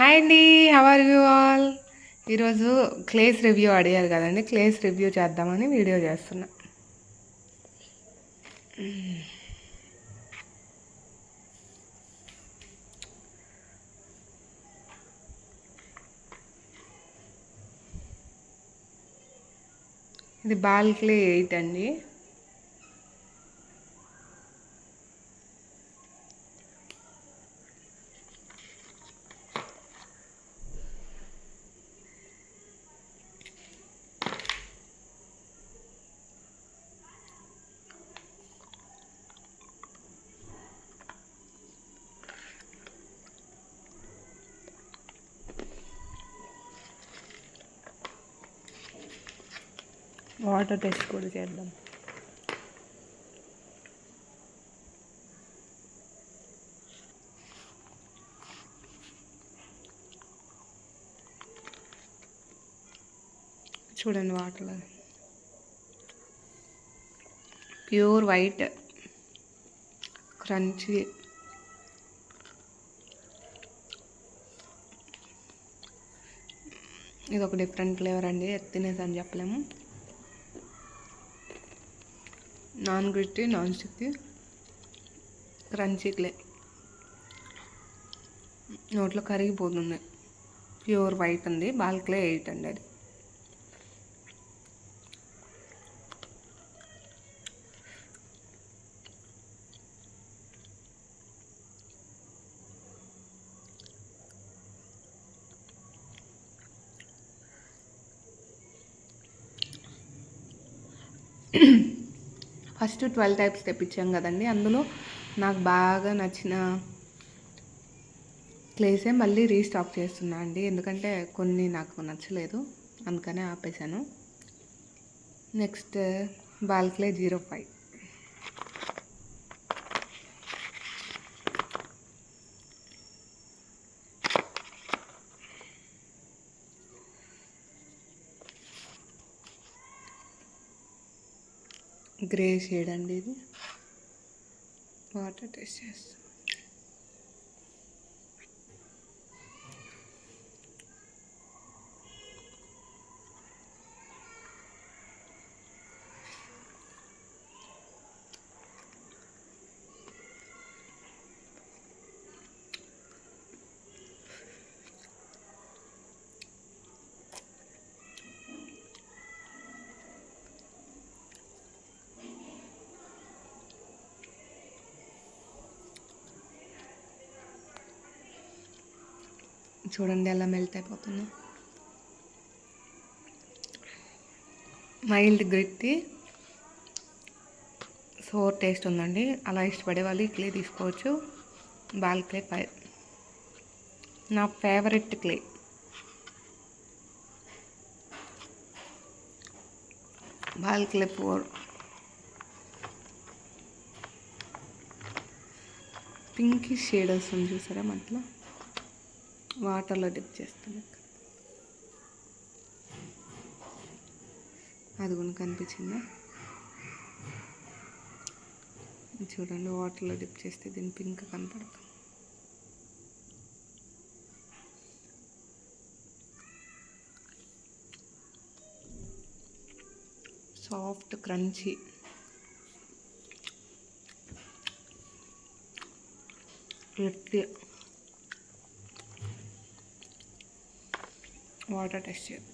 Hi అండి, how are you all? ఈరోజు క్లేస్ review అడిగారు కదండి, క్లేస్ రివ్యూ చేద్దామని వీడియో చేస్తున్నా. ఇది బాల్ క్లే 8 అండి. వాటర్ టెస్ట్ కూడా చేద్దాం. చూడండి, వాటర్లో ప్యూర్ వైట్ క్రంచీ. ఇది ఒక డిఫరెంట్ ఫ్లేవర్ అండి, తినేసి అని చెప్పలేము. నాన్ గ్రిట్టి, నాన్ స్టిక్కి, క్రంచీ క్లే, నోట్లో కరిగిపోతుంది. ప్యూర్ వైట్ ఉంది, బాల్ క్లే 8 అండి అది. ఫస్ట్ 12 టైప్స్ తెప్పించాం కదండి, అందులో నాకు బాగా నచ్చిన క్లేసే మళ్ళీ రీస్టాక్ చేస్తున్నా అండి, ఎందుకంటే కొన్ని నాకు నచ్చలేదు, అందుకనే ఆపేశాను. Next ball clay 05. Grey shade అండి ఇది. వాటర్ టెస్ట్ చేస్తాం. చూడండి ఎలా మెల్ట్ అయిపోతుందో. మైల్డ్ గ్రిట్టి సోర్ టేస్ట్ ఉందండి, అలా ఇష్టపడే వాళ్ళు ఈ క్లే తీసుకోవచ్చు. బాల్ క్లే 5 నా favourite clay. Ball clay 4 Pinky shade వస్తుంది, చూసారా మధ్యలో. వాటర్లో డిప్ చేస్తాను, అది కూడా కనిపించిందా? చూడండి, వాటర్లో డిప్ చేస్తే దీని పింక్ కనపడుతుంది. సాఫ్ట్ క్రంచీ, గట్టి. వాటర్ టెస్ట్ చేయాలి.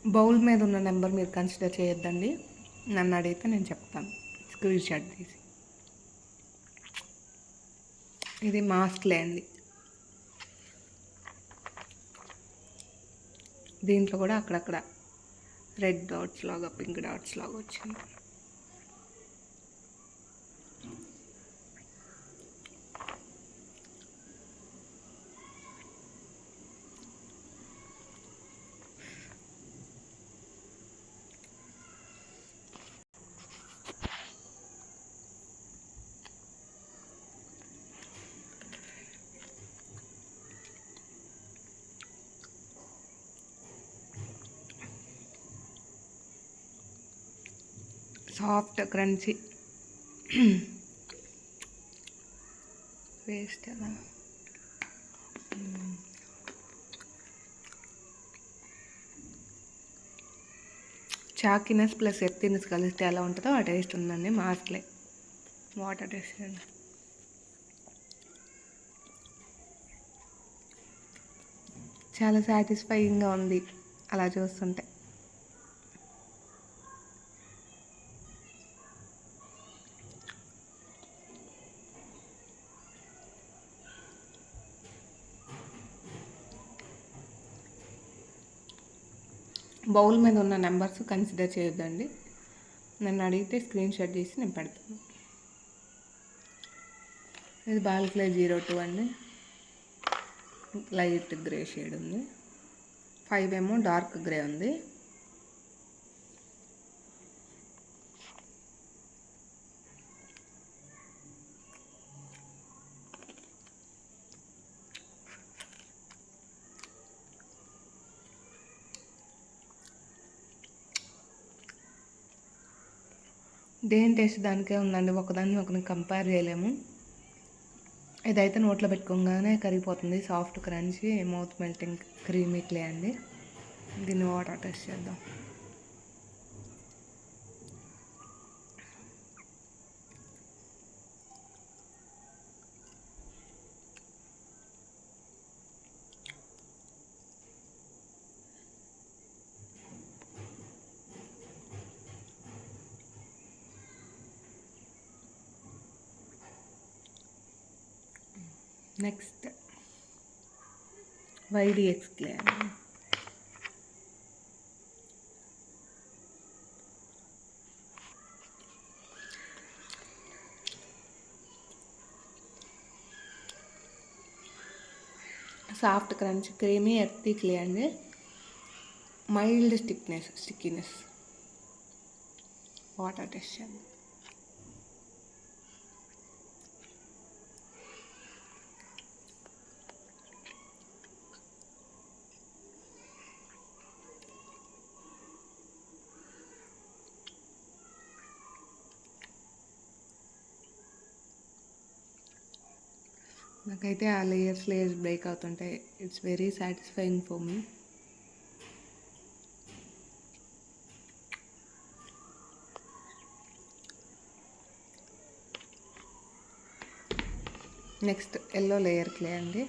బౌల్ మీద ఉన్న నెంబర్ మీరు కన్సిడర్ చేయొద్దండి, నన్ను అడిగితే నేను చెప్తాను స్క్రీన్ షాట్ తీసి. ఇది మాస్క్లే అండి, దీంట్లో కూడా అక్కడక్కడ రెడ్ డాట్స్ లాగా, పింక్ డాట్స్ లాగా వచ్చింది. సాఫ్ట్ క్రంచీ వేస్ట్ అలా చాకినెస్ ప్లస్ ఎత్తినెస్ కలిస్తే ఎలా ఉంటుందో ఆ టేస్ట్ ఉందండి. మాస్క్లే వాటర్ టేస్ట్ చాలా సాటిస్ఫైయింగ్గా ఉంది అలా చూస్తుంటే. బౌల్ మీద ఉన్న నెంబర్స్ కన్సిడర్ చేయొద్దండి. నన్ను అడిగితే స్క్రీన్ షాట్ చేసి నేను పెడతాను. ఇది బాల్క్లే 02 అండి. లైట్ గ్రే షేడ్ ఉంది. 5 ఏమో డార్క్ గ్రే ఉంది. దేని టేస్ట్ దానికే ఉందండి. ఒకదాన్ని ఒకరిని కంపేర్ చేయలేము. ఇదైతే నోట్లో పెట్టుకోగానే కరిగిపోతుంది. Soft crunchy mouth melting creamy clay అండి. దీన్ని వాటర్ టెస్ట్ చేద్దాం. నెక్స్ట్ వైడిఎక్స్ క్లే అండి. Soft crunch creamy earthy clay అండి. మైల్డ్ స్టిక్కీనెస్ వాటర్ టెస్ట్ చేద్దాం. నాకైతే ఆ లేయర్స్ బ్రేక్ అవుతుంటాయి. It's very satisfying for me. Next yellow layer clay అండి.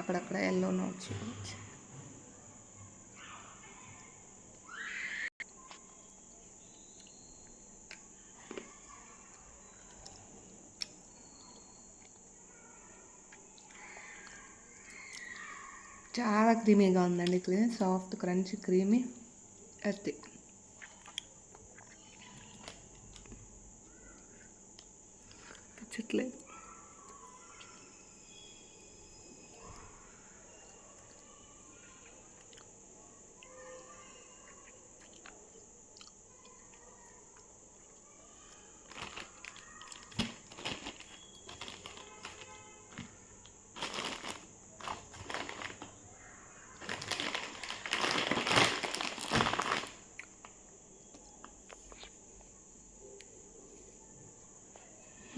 అక్కడక్కడ ఎల్లో నోట్స్ చూడవచ్చు. చాలా క్రీమీగా ఉందండి. Clay soft crunch creamy earthy. చెట్లేదు.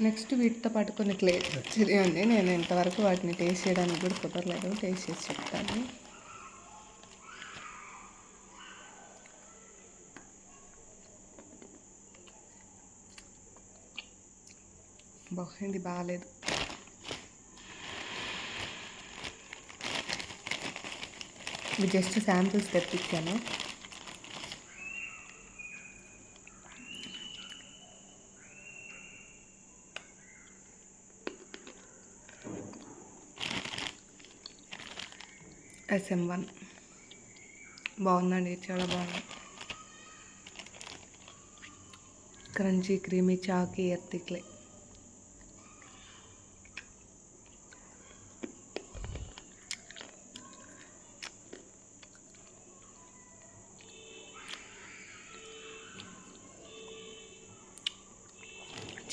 నెక్స్ట్ వీటితో పాటు కొన్ని క్లే వచ్చేది ఉంది. నేను ఇంతవరకు వాటిని టేస్ట్ చేయడానికి కూడా కుదరలేదు. టేస్ట్ చేసి చెప్తాను. ఇది బాగాలేదు. ఇవి జస్ట్ శాంపిల్స్ తెప్పించాను. SM1 బాగుందండి. చాలా బాగుంది. Crunchy creamy Chaki ఎర్తీ clay.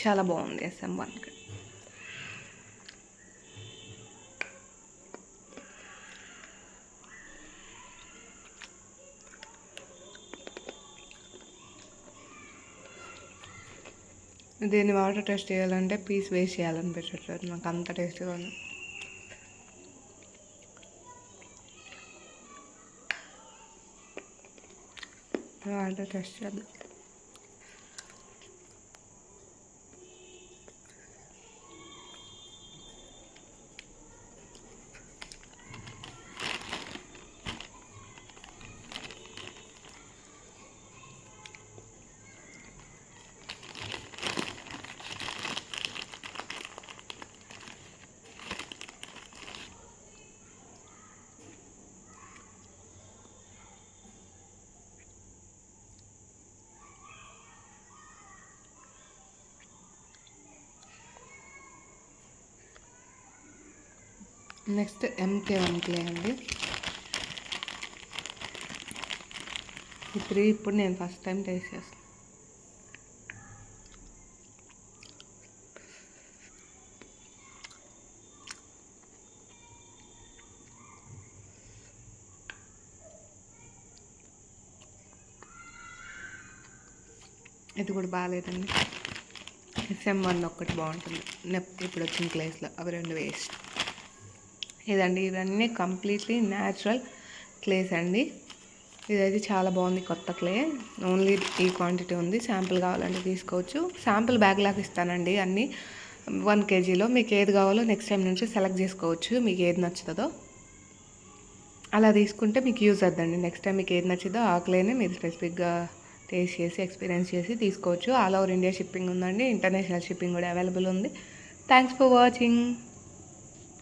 చాలా బాగుంది SM1. దీన్ని వాటర్ టెస్ట్ చేయాలంటే పీస్ వేస్ట్ చేయాలనిపించట్లేదు, నాకు అంత టేస్ట్గా ఉంది. వాటర్ టెస్ట్ చేద్దాం. నెక్స్ట్ MK1 క్లే అండి. ఇప్పుడు నేను ఫస్ట్ టైం టేస్ట్ చేస్తాను. ఇది కూడా బాగాలేదండి. SM1 ఒక్కటి బాగుంటుంది. ఇప్పుడు వచ్చిన క్లేస్లో అవి 2 వేస్ట్. ఇదండి, ఇవన్నీ కంప్లీట్లీ న్యాచురల్ క్లేస్ అండి. ఇదైతే చాలా బాగుంది, కొత్త క్లే. ఓన్లీ ఈ క్వాంటిటీ ఉంది. శాంపుల్ కావాలంటే తీసుకోవచ్చు. శాంపుల్ బ్యాగ్ లాగా ఇస్తానండి అన్నీ 1 kgలో. మీకు ఏది కావాలో నెక్స్ట్ టైం నుంచి సెలెక్ట్ చేసుకోవచ్చు, మీకు ఏది నచ్చుతుందో అలా తీసుకుంటే మీకు యూజ్ అవుతుందండి. నెక్స్ట్ టైం మీకు ఏది నచ్చిందో ఆ క్లేనే మీరు స్పెసిఫిక్గా టేస్ట్ చేసి ఎక్స్పీరియన్స్ చేసి తీసుకోవచ్చు. ఆల్ ఓవర్ ఇండియా షిప్పింగ్ ఉందండి. ఇంటర్నేషనల్ షిప్పింగ్ కూడా అవైలబుల్ ఉంది. Thanks for watching.